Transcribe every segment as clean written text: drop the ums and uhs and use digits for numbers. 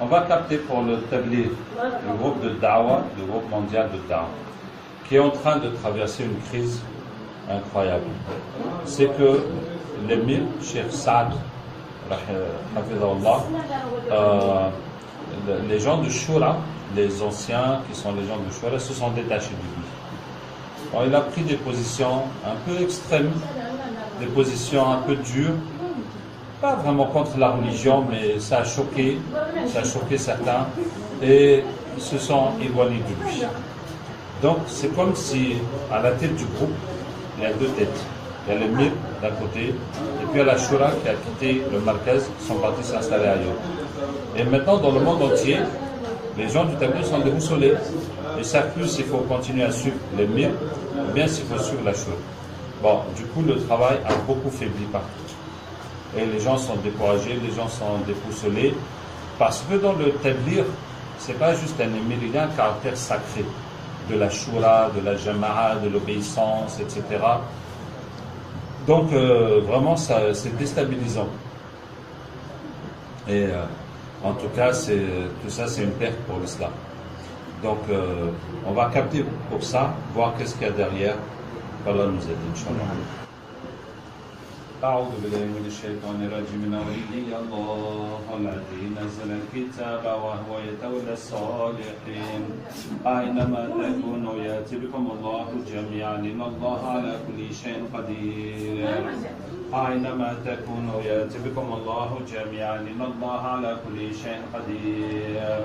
On va capter pour le Tabligh, le groupe de Da'wa, le groupe mondial de Da'wa, qui est en train de traverser une crise incroyable. C'est que l'émir, Cheikh Saad, les gens du Shura, les anciens qui sont les gens du Shura, se sont détachés de lui. Alors, il a pris des positions un peu extrêmes, des positions un peu dures, pas vraiment contre la religion, mais ça a choqué certains, et ils se sont éloignés de lui. Donc c'est comme si, à la tête du groupe, il y a deux têtes. Il y a l'émir d'un côté, et puis il y a la Shura qui a quitté le Markaz, qui sont partis s'installer ailleurs. Et maintenant, dans le monde entier, les gens du Tabligh sont déboussolés. Ils ne savent plus s'il faut continuer à suivre l'émir, ou bien s'il faut suivre la Shura. Bon, du coup, le travail a beaucoup faibli partout. Et les gens sont découragés, les gens sont déboussolés, parce que dans le Tabligh, ce n'est pas juste un émir, il y a un caractère sacré de la Shura, de la Jama'a, de l'obéissance, etc. Donc, vraiment, c'est déstabilisant. Et en tout cas, tout ça, c'est une perte pour l'islam. Donc, on va capter pour ça, voir qu'est-ce qu'il y a derrière. qu'Allah nous aide, Inch'Allah. أعوذ بالله من الشيطان الرجيم من ولي الله الذي نزل الكتاب وهو يتولى الصالحين أينما تكونوا يأتي بكم الله جميعا إن الله على كل شيء قدير أينما تكونوا يأتي بكم الله جميعا إن الله على كل شيء قدير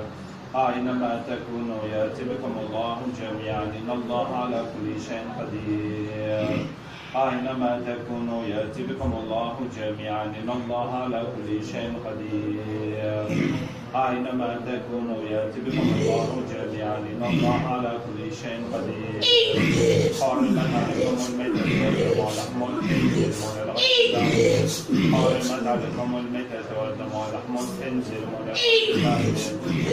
أينما تكونوا يأتي بكم الله جميعا إن الله على كل شيء قدير أينما تكونوا يأتي بكم الله جميعا إن الله على كل شيء قدير أينما تكونوا يأتي بكم الله جميعا إن الله على كل شيء قدير حرمت عليكم الميتة والدم ولحم الخنزير حرمت عليكم الميتة والدم ولحم الخنزير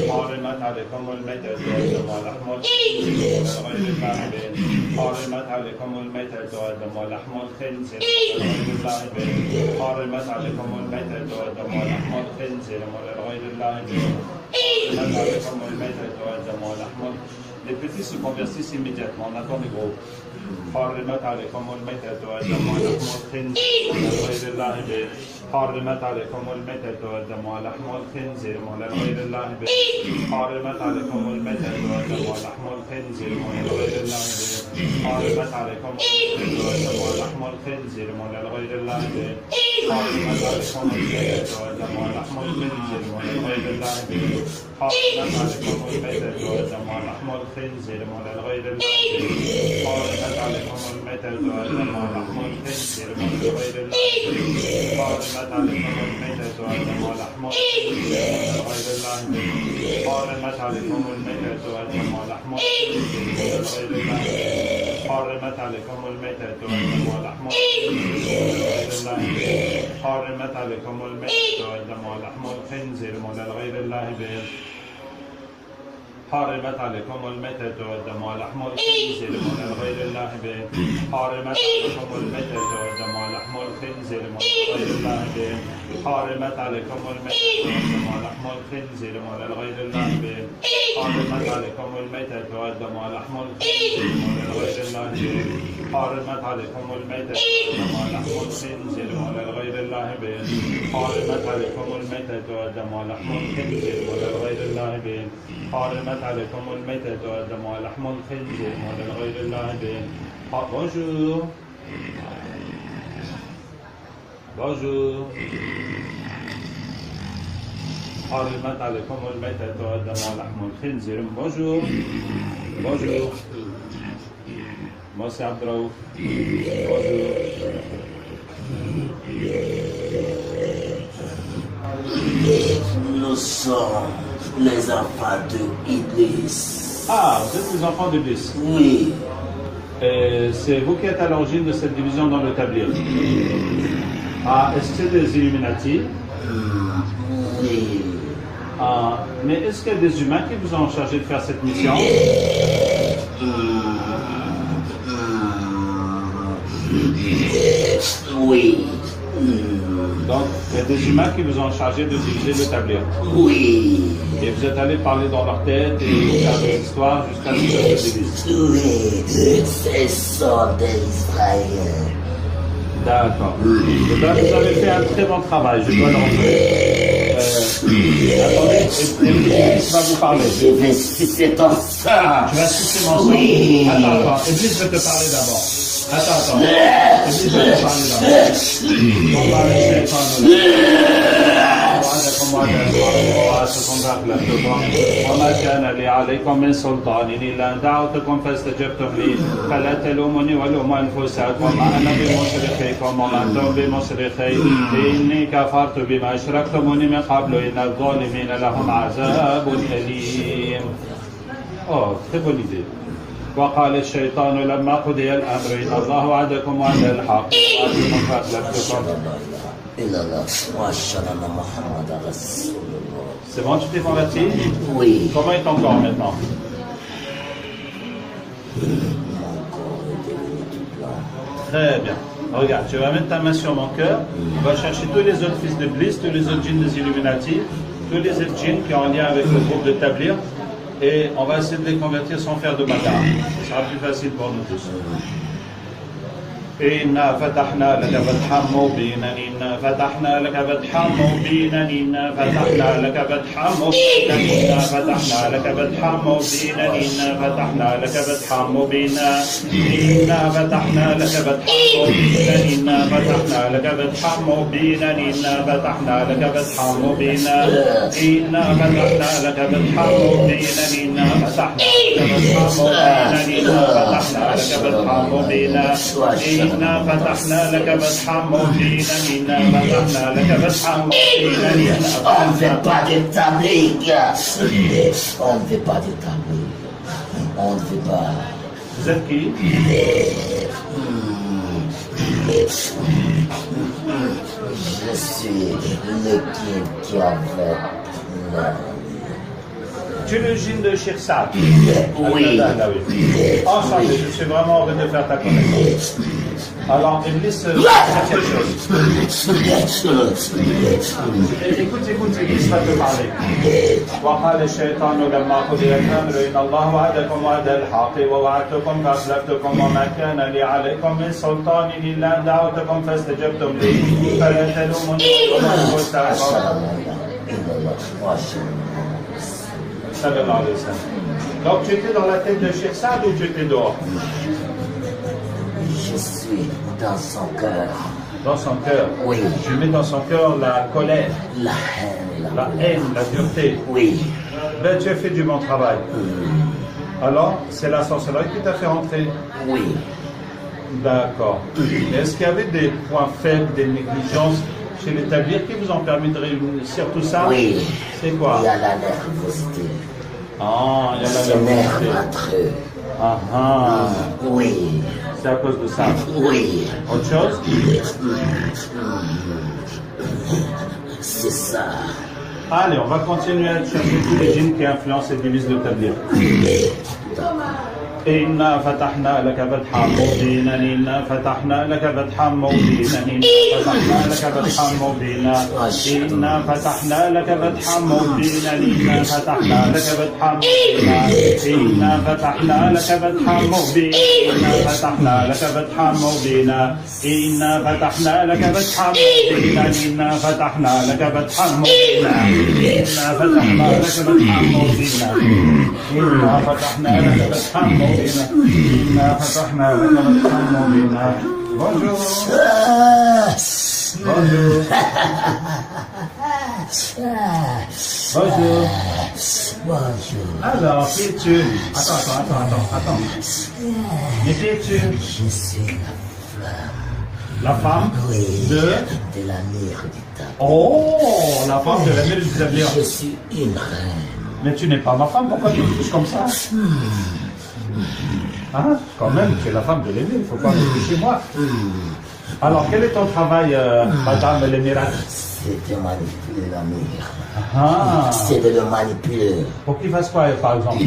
حرمت عليكم الميتة والدم ولحم الخنزير حرمت عليكم الميتة والدم ولحم الخنزير حرمت عليكم الميتة والدم ولحم الخنزير ولغير الله حرمت عليكم الميتة والدم ولحم Les petits se convertissent immédiatement, on attend les gros. حرمت عليكم الميتة والدم ولحم الخنزير ولغير الله به حرمت عليكم الميتة والدم ولحم الخنزير ولغير الله به حرمت عليكم الميتة والدم ولحم الخنزير ولغير الله به حرمت عليكم الميتة والدم ولحم الخنزير ولغير الله به حرمت عليكم الميتة والدم ولحم الخنزير ولغير الله به حرمت عليكم الميتة والدم ولحم الخنزير ولغير الله به حرمت عليكم الميتة والدم ولحم الخنزير ولغير الله به حرمت عليكم الميتة والدم ولحم الخنزير ولغير الله به حرمت عليكم الميتة والدم ولحم الخنزير ولغير الله به حرمت عليكم الميتة والدم ولحم الخنزير ولغير الله به حرمت عليكم الميتة والدم ولحم الخنزير ولغير الله به حرمت عليكم الميتة والدم ولحم الخنزير ولغير الله به حرمت عليكم الميتة والدم ولحم الخنزير ولغير الله به حرمت عليكم الميتة والدم ولحم الخنزير ولغير الله به حرمت عليكم الميتة والدم ولحم الخنزير ولغير الله به حرمت عليكم الميتة والدم ولحم الخنزير ولغير الله به حرمت عليكم الميتة والدم ولحم الخنزير ولغير الله به حرمت عليكم الميتة والدم ولحم الخنزير ولغير الله به Bonjour. Bonjour. حرمت عليكم الميتة والدم ولحم الخنزير. Bonjour. Bonjour. Moi c'est Abdraouf. Bonjour. Nous sommes les enfants de Iblis. Ah, vous êtes les enfants d'Iblis. Oui. C'est vous qui êtes à l'origine de cette division dans le Tabligh. Ah, est-ce que c'est des Illuminati? Oui. Ah, mais est-ce qu'il y a des humains qui vous ont chargé de faire cette mission? Oui. Donc, il y a des humains qui vous ont chargé d'utiliser le tablir. Oui. Et vous êtes allé parler dans leur tête et faire des histoires jusqu'à ce que ça se délise. Oui, ce sont des Israéliens. D'accord. Eh bien, vous avez fait un très bon travail, je dois le reconnaître. Attendez, Iblis va vous parler. Je vais sucer ton sang. Tu vas sucer mon sang. Oui. Attends, Iblis va te parler d'abord. Attends. Iblis va te parler d'abord. On va laisser وما كان لي عليكم من سلطان إلا أن دعوتكم فاستجبتم لي فلا تلوموني ولوموا أنفسكم ما أنا بمصرخكم وما أنتم بمصرخي إني كفرت بما أشركتموني من قبل إن الظالمين لهم عذاب أليم. Oh, très bonne idée. وقال الشيطان لما قضي الأمر إن الله وعدكم وعد الحق وأنتم فأخلفتكم. C'est bon, tu t'es converti? Oui. Comment est ton corps maintenant? Mon corps est devenu tout blanc. Très bien. Regarde, tu vas mettre ta main sur mon cœur, tu vas chercher tous les autres fils de Bliss, tous les autres djinns des Illuminati, tous les autres djinns qui ont un lien avec le groupe de Tablir, et on va essayer de les convertir sans faire de bagarre. Ce sera plus facile pour nous tous. إنا فتحنا لك فتحا مبينا إنا فتحنا لك فتحا مبينا إنا فتحنا لك فتحا مبينا إنا فتحنا لك فتحا مبينا إنا فتحنا لك فتحا مبينا إنا فتحنا لك فتحا مبينا إنا فتحنا لك فتحا مبينا إنا فتحنا لك فتحا مبينا إنا فتحنا لك فتحا مبينا إنا فتحنا لك فتحا مبينا إنا فتحنا لك فتحا مبينا إنا فتحنا لك فتحا مبينا. On ne fait pas de tablique. On ne fait pas de tablique. On ne fait pas. Vous êtes qui? Je suis le qui avait Tu es le djinn de Shirsad. Oui. Enchanté, je suis vraiment heureux de faire ta connaissance. Alors, Iblis, c'est quelque chose. Écoute, Iblis va te parler. وقال الشيطان لما قضي الأمر إن الله وعدكم وعد الحق ووعدتكم فأخلفتكم وما كان لي عليكم من سلطان إلا أن دعوتكم فاستجبتم لي فلا تلوموني ولوموا أنفسكم. Donc tu étais dans la tête de Shirsad ou tu étais dehors? Je suis dans son cœur. Dans son cœur? Oui. Tu mets dans son cœur la colère, La haine. la haine, la dureté. Oui. Ben tu as fait du bon travail. Alors, c'est la sorcellerie qui t'a fait rentrer? Oui. D'accord. Est-ce qu'il y avait des points faibles, des négligences chez les tabliers qui vous ont permis de réussir tout ça? Oui. C'est quoi? Il y a la nervosité. Ah, il y a la Ce nerf nervosité. entre eux. Ah ah. Oui. C'est à cause de ça. Oui. Autre chose? C'est ça. Allez, on va continuer à chercher tous les djinns qui influencent et divisent le tablir. إنا فتحنا لك فتحا مبينا إنا فتحنا لك فتحا مبينا إنا فتحنا لك فتحا مبينا إنا فتحنا لك فتحا مبينا إنا فتحنا لك فتحا مبينا إنا فتحنا لك فتحا مبينا إنا فتحنا لك فتحا مبينا إنا فتحنا لك فتحا مبينا إنا فتحنا لك فتحا مبينا إنا فتحنا لك فتحا مبينا إنا فتحنا لك فتحا مبينا إنا فتحنا لك فتحا مبينا. Bonjour. Bonjour. Bonjour. Bonjour. Alors, qui es-tu? Attends. Mais qui es-tu? Je suis La femme oui, de la mère du tabac. Oh, la femme de la mère du tablir. Je suis une reine. Mais tu n'es pas ma femme, pourquoi tu me touches comme ça? Hein? Quand même, tu es la femme de l'aimer, il ne faut pas me toucher moi. Alors, quel est ton travail, madame l'émirate? C'est de manipuler la mère. Ah. C'est de le manipuler. Pour qu'il fasse quoi, par exemple?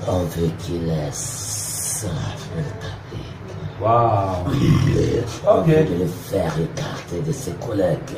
On veut qu'il laisse le taper. Waouh. On Ok. veut le faire écarter de ses collègues.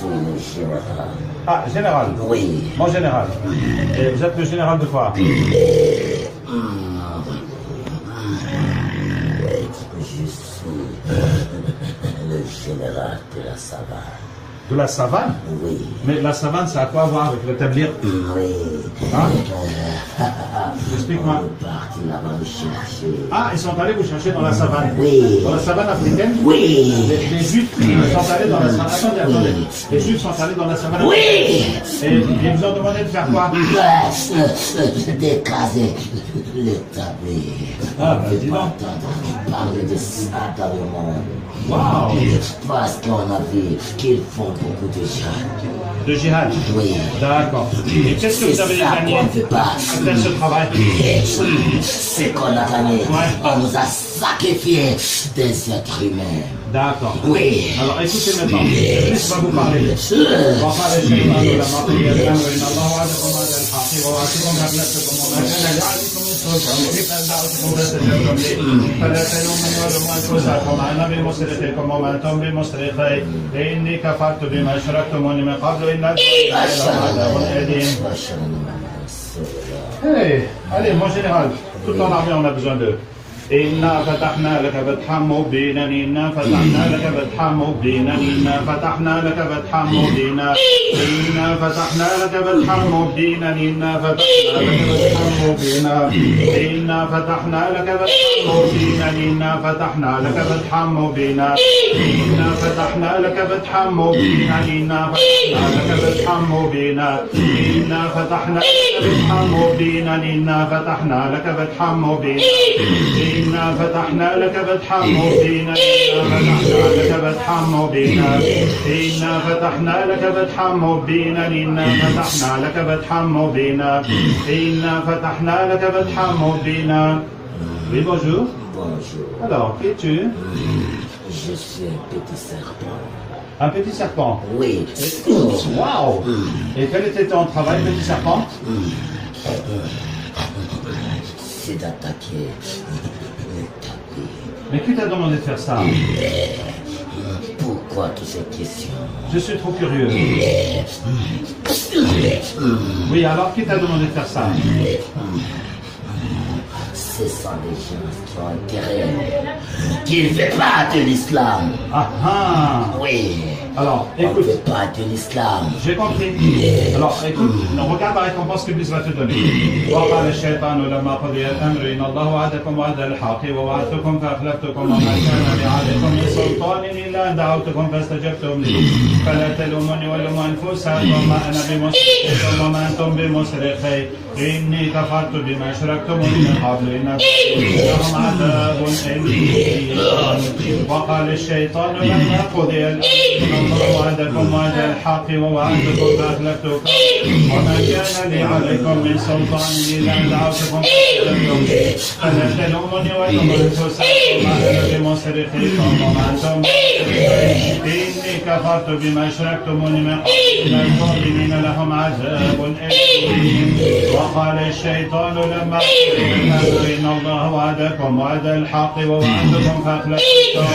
suis le général. Ah, général. Oui. Mon général. Et vous êtes le général de quoi? Je suis le général de la savane. De la savane? Oui. Mais la savane, ça a quoi à voir avec le tablier? Oui. Hein? Explique-moi. On est parti là-bas le chercher. Ah, ils sont allés vous chercher dans la savane? Oui. Dans la savane africaine? Oui. Les Juifs sont allés dans la savane. Attendez, attendez. Les Juifs sont allés dans la savane. Oui. Et ils vous ont demandé de faire quoi? D'écraser le tablier. Ah, bah, On ne dis peut pas donc. entendre parler de ça dans le monde. Waouh! Parce qu'on a vu qu'ils font beaucoup de jihad. De djihad? Oui. D'accord. Et qu'est-ce que vous avez C'est ça gagné qu'on ne fait pas. à faire ce travail? C'est qu'on a gagné. Ouais. On nous a sacrifié des êtres humains. D'accord. Oui. Alors écoutez maintenant, Christ va vous parler. وقال الشيطان لما قضي الامر ان الله وعدكم وعد الحق ووعدتكم فاخلفتكم وما كان لي عليكم من سلطان الا ان دعوتكم فاستجبتم لي فلا تلوموني ولوموا انفسكم انا بمصرخكم وما انتم بمصرخي اني كفرت بما اشركتموني من قبل ان عذاب اليم. Hey, allez, mon général, tout en armée on a besoin d'eux. إنا فتحنا لك فتحا مبينا إنا فتحنا لك فتحا مبينا إنا فتحنا لك فتحا مبينا إنا فتحنا لك فتحا مبينا إنا فتحنا لك فتحا مبينا إنا فتحنا لك فتحا مبينا إنا فتحنا لك فتحا مبينا إنا فتحنا لك فتحا مبينا إنا فتحنا لك فتحا مبينا إنا فتحنا لك فتحا مبينا إنا فتحنا لك فتحا مبينا إنا فتحنا لك فتحا مبينا إنا فتحنا لك فتحا مبينا إنا فتحنا لك فتحا مبينا إنا فتحنا لك فتحا مبينا. Oui, bonjour. Bonjour. Alors, qui es-tu? Je suis un petit serpent. Un petit serpent. Oui. Waouh! Et quel était ton travail, petit serpent? C'est d'attaquer le tapis. Mais qui t'a demandé de faire ça? Pourquoi toutes ces questions? Je suis trop curieux. Oui, alors qui t'a demandé de faire ça? Ce sont des gens qui ont intérêt, qui ne font pas de l'islam. Ah ah! Oui. Alors, On ne écoute. fait pas de l'islam. J'ai compris. Alors, écoute, regarde la récompense que Iblis va te donner. وقال الشيطان لما قضي الأمر إن الله وعدكم وعد الحق ووعدتكم فأخلفتكم وما كان لي عليكم من سلطان إلا أن دعوتكم فاستجبتم لي فلا تلوموني ولوموا أنفسكم وما أنا بمصرخكم وما أنتم بمصرخي إني كفرت بما أشركتموني من قبل إن لهم عذاب أليم. وقال الشيطان لما قضي الأمر الله وعدكم وعد الحق ووعدتكم فأخلفتكم وما كان لي عليكم من سلطان إلا أن دعوتكم فاستجبتم لي فلا تلوموني ولوموا أنفسكم وما أنا بمصرخكم وما أنتم إني كفرت بما أشركتموني من قبل إن الظالمين لهم عذاب أليم. وقال الشيطان لما قضي الأمر إن الله وعدكم وعد الحق ووعدتكم فأخلفتكم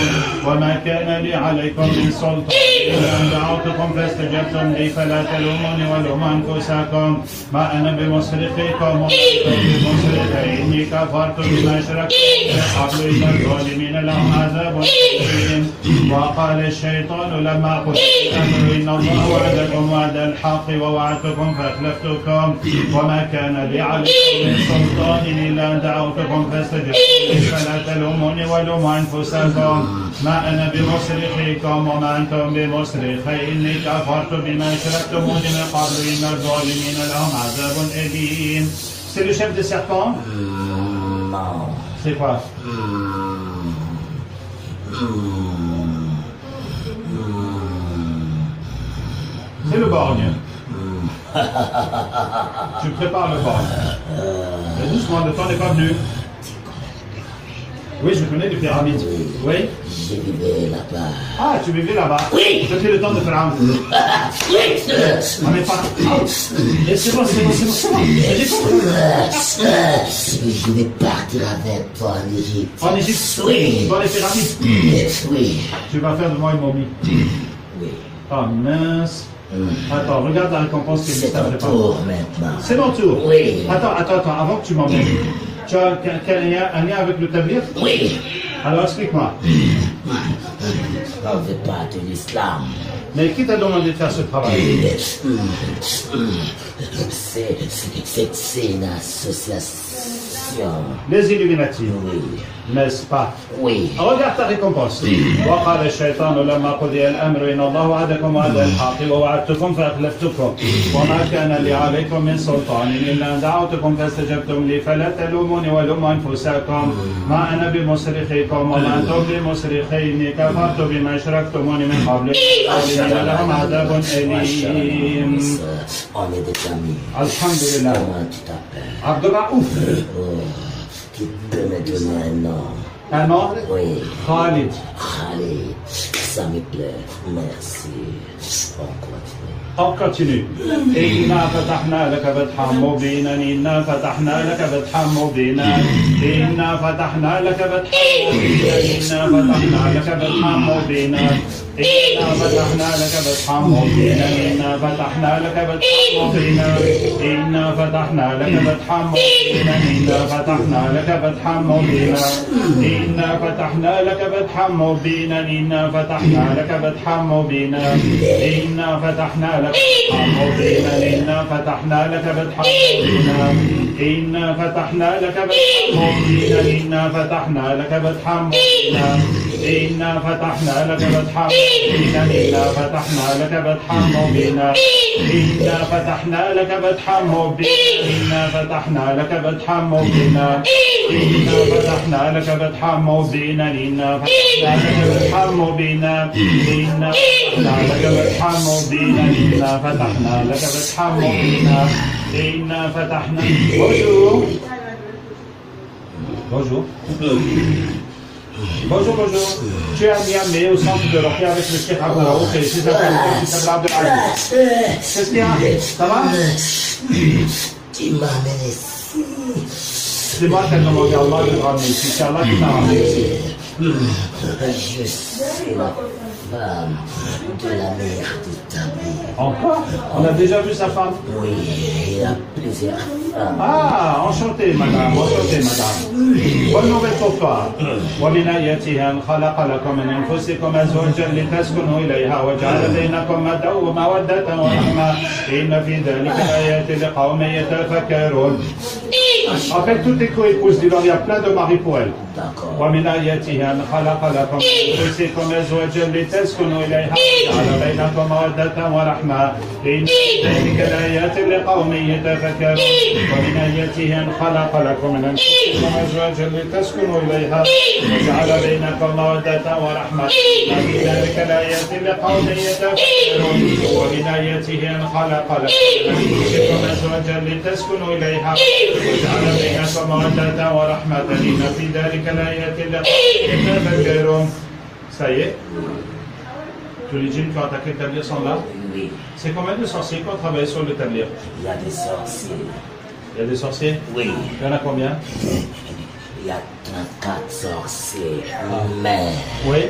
وما كان لي عليكم من سلطان إلا أن دعوتكم فاستجبتم لي فلا تلوموني ولوموا أنفسكم ما أنا بمصرخكم وما أنتم بمصرخي إني كفرت بما أشركتم من قبل إن الظالمين لهم عذاب أليم. وقال الشيطان لما قضي الأمر إن الله وعدكم وعد الحق ووعدتكم فأخلفتكم وما كان لي عليكم من سلطان إلا أن دعوتكم فاستجبتم لي فلا تلوموني ولوموا أنفسكم ما أنا بمصرخكم وما أنتم بمصرخي إني كفرت بما أشركتموني من قبل إن الظالمين لهم عذاب أليم. C'est le chef des serpents? Non. C'est quoi? C'est le borgne. Tu prépares le borgne. Mais doucement, le temps n'est pas venu. Oui, je connais les pyramides. Oui? Je vivais là-bas. Ah, tu vivais là-bas? Oui. C'était le temps de Pharaon. Oui. On n'est pas. Et c'est bon. J'ai compris. Je vais partir avec toi en Égypte. En Égypte? Oui. Dans les pyramides? Oui. Tu vas faire de moi une momie. Oui. Ah mince. Attends, regarde la récompense qui C'est est ton tour maintenant. C'est mon tour. Oui. Attends, avant que tu m'emmènes. Tu as un lien avec le tablir? Oui. Alors explique-moi. On ne veut pas de l'islam. Mais qui t'a demandé de faire ce travail? C'est une association. Les Illuminati. Oui. N'est-ce pas? Oui. regarde ta récompense. وقال الشيطان لما قضي الأمر إن الله وعدكم وعد الحق ووعدتكم فأخلفتكم وما كان لي عليكم من سلطان إلا أن دعوتكم فاستجبتم لي فلا تلوموني ولوموا أنفسكم ما أنا بمصرخكم وما أنتم بمصرخيني كفرت بما أشركتموني من قبل وإن لهم عذاب أليم. On est des amis. Alhamdulillah. Comment tu t'appelles? Abdurraouf. Tu peux me donner un nom? Un nom? Oui. Khalid. Khalid, ça me plaît. Merci. On continue. On continue. إنا فتحنا لك فتحا مبينا إنا فتحنا لك فتحا مبينا إنا فتحنا لك فتحا مبينا إنا فتحنا لك فتحا مبينا إنا فتحنا لك فتحا مبينا إنا فتحنا لك فتحا مبينا إنا فتحنا لك فتحا مبينا إنا فتحنا لك فتحا مبينا إنا فتحنا لك فتحا مبينا إنا فتحنا لك فتحا مبينا إنا فتحنا لك إنا فتحنا لك فتحا مبينا إنا فتحنا لك فتحا مبينا إنا فتحنا لك فتحا مبينا إنا فتحنا لك فتحا مبينا إنا فتحنا لك فتحا مبينا إنا فتحنا لك فتحا مبينا إنا فتحنا لك فتحا مبينا إنا فتحنا لك فتحا مبينا إنا فتحنا لك فتحا مبينا إنا فتحنا لك فتحا مبينا إنا فتحنا لك فتحا مبينا إنا فتحنا. Bonjour. Bonjour. Tu es à Niamey au centre de l'Orphée avec le Cheikh Abdurraouf et ses interlocuteurs qui s'appellent Abdelaziz. Qu'est-ce qu'il y a? Ça va? Tu m'amènes ici. C'est moi qui ai demandé à Allah de te ramener ici. C'est Allah qui t'a ramené ici. Je suis la femme de la mère du tabou. Encore? On a déjà vu sa femme? Oui, il y a plusieurs femmes. Ah, enchanté madame. Bonne nouvelle pour toi. ومن آياته أن خلق لكم من أنفسكم أزواجا لتسكنوا إليها وجعل بينكم مودة ورحمة إن في ذلك لآيات لقوم يتفكرون. En fait, toutes tes co-épouses, dis-leur, il y a plein de maris pour elles. D'accord. ومن آياته أن خلق لكم من أنفسكم أزواجا لتسكنوا إليها وجعل بينكم مودة ورحمة إن في ذلك لآيات لقوم يتفكرون. ومن آياته أن خلق لكم من أنفسكم أزواجا لتسكنوا إليها وجعل بينكم مودة ورحمة إن في ذلك لآيات لقوم يتفكرون. ومن آياته أن خلق لكم من أنفسكم أزواجا لتسكنوا إليها وجعل بينكم مودة ورحمة إن في ذلك لآيات لقوم يتفكرون. Ça y est? Tous les djinns qui ont attaqué le tablir sont là? Oui. C'est combien de sorciers qui ont travaillé sur le tablir? Il y a des sorciers. Il y a des sorciers? Oui. Il y en a combien? Il y a 34 sorciers. Mais Oui.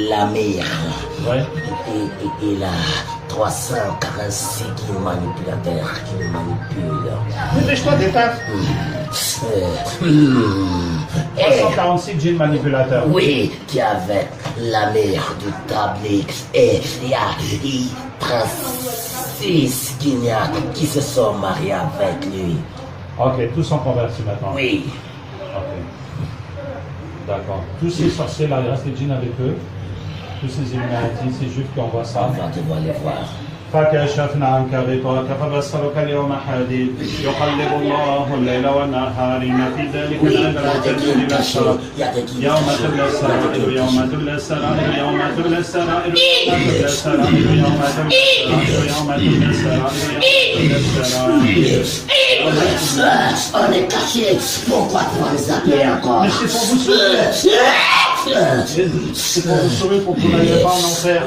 l'amir, Oui. il a 346 manipulateurs qui nous manipulent. Dépêche-toi, détache. 346 djinns manipulateurs. Oui, qui avec l'amir du tablier. Et il y a 36 Guinéens qui se sont mariés avec lui. Ok, tous sont convertis maintenant. Oui. Ok. D'accord. Tous ces sorciers-là, il reste les djinns avec eux. Tous ces Illuminati, ces juifs qui envoient ça. On va devoir les voir. فكشفنا عنك غطاءك فبصرك اليوم حديد يقلب الله الليل والنهار إن في ذلك لعبرة لمن ابصر يوم تبلى السرائر يوم تبلى السرائر يوم تبلى السرائر يوم تبلى السرائر يوم تبلى السرائر يوم تبلى السرائر. On est caché. Pourquoi tu vas les appeler encore? Mais c'est pour vous sauver. C'est pour vous sauver pour que vous n'ayez pas en enfer.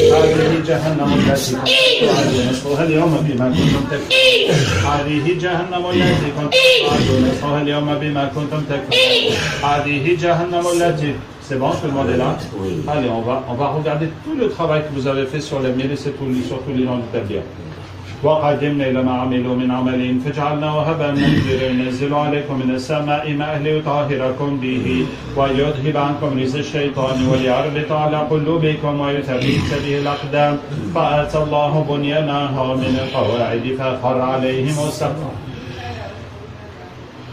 هذه جهنم التي كنتم نصفها اليوم بما كنتم تكفرون. هذه جهنم التي كنتم نصفها اليوم بما كنتم تكفرون. هذه جهنم التي C'est bon, tout le monde est là? Oui. Allez, on va regarder tout le travail que vous avez fait sur les mails et surtout les noms du tablier. وقدمنا إلى ما عملوا من عمل فاجعلنا هبا منذرا ينزل عليكم من السماء ماء ليطهركم به ويذهب عنكم رجز الشيطان وليربط على قلوبكم ويثبت به الأقدام فأتى الله بنيانها من القواعد فخر عليهم السقف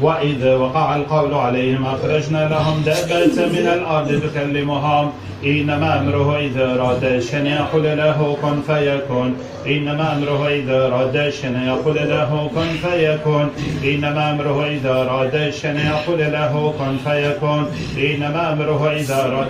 وإذ وقع القول عليهم أخرجنا لهم دابة من الأرض تكلمهم إنما أمره إذا أراد شيئا يقول له كن فيكون إنما أمره إذا أراد شيئا يقول له كن فيكون إنما أمره إذا أراد شيئا يقول له كن فيكون إنما أمره إذا أراد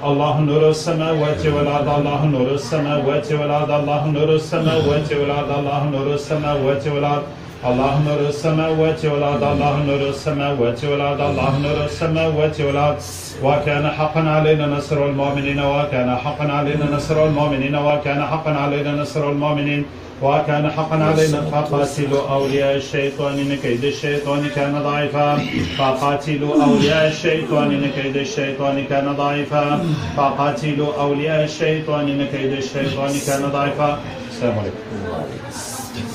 الله نور السماوات والأرض الله نور السماوات والأرض الله نور السماوات والأرض الله نور السماوات والأرض الله نور السماوات والأرض الله نور السماوات والأرض الله نور السماوات والأرض وكان حقا علينا نصر المؤمنين وكان حقا علينا نصر المؤمنين وكان حقا علينا نصر المؤمنين وكان حقا علينا فقاتلوا أولياء الشيطان إن كيد الشيطان كان ضعيفا فقاتلوا أولياء الشيطان إن كيد الشيطان كان ضعيفا فقاتلوا أولياء الشيطان إن كيد الشيطان كان ضعيفا. السلام عليكم.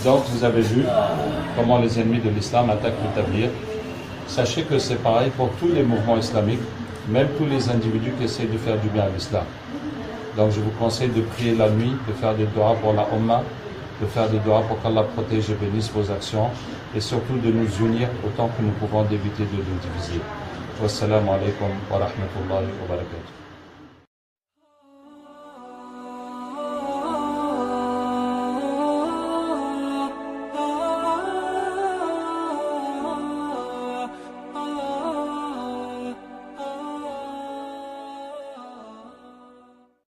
Donc vous avez vu comment les ennemis de l'islam attaquent le tabligh. Sachez que c'est pareil pour tous les mouvements islamiques, même tous les individus qui essaient de faire du bien à l'islam. Donc je vous conseille de prier la nuit, de faire des doigts pour la Ummah, de faire des doigts pour qu'Allah protège et bénisse vos actions, et surtout de nous unir autant que nous pouvons d'éviter de nous diviser. Wassalamu alaikum wa rahmatullahi wa barakatuh.